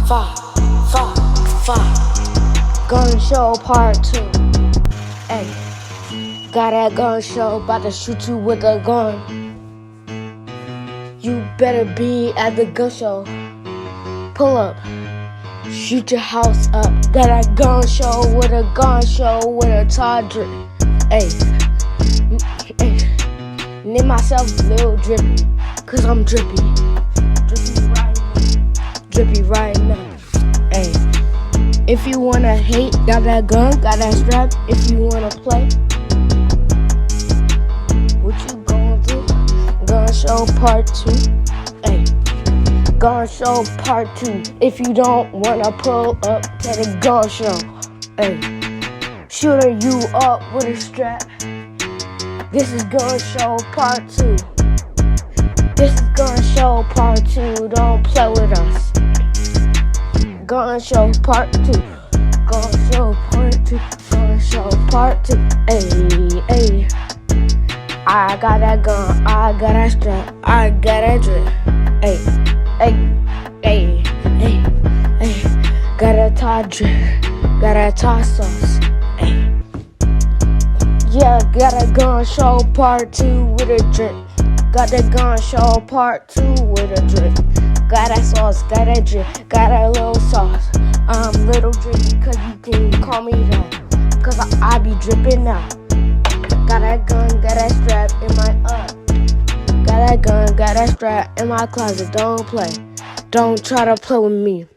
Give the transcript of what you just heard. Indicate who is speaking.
Speaker 1: Five, five, five. Gun show part 2. Hey, got that gun show, about to shoot you with a gun. You better be at the gun show. Pull up, shoot your house up. Got that gun show with a Todd drip. Hey, name myself Lil Drippy, cause I'm drippy. Drippy right now. Hey, if you wanna hate, got that gun, got that strap. If you wanna play, what you gonna do? Gun show part 2. Hey, gun show part 2. If you don't wanna pull up to the gun show, hey, shooting you up with a strap. This is gun show part 2. This is gun show part 2. Don't play with us. Gun show part 2. Gun show part 2. Gun show part 2. Ayy, ayy. I got that gun. I got that strap. I got that drip. Ayy, ayy, ayy, ayy, ayy. Got that Todd drip. Got that Todd sauce. Ayy. Yeah, got a gun show part 2 with a drip. Got that gun show part 2 with a drip. Got that sauce, got that drip, got that little sauce. I'm Little Drippy, cause you can call me that, cause I be dripping out. Got that gun, got that strap in my Got that gun, got that strap in my closet. Don't play. Don't try to play with me.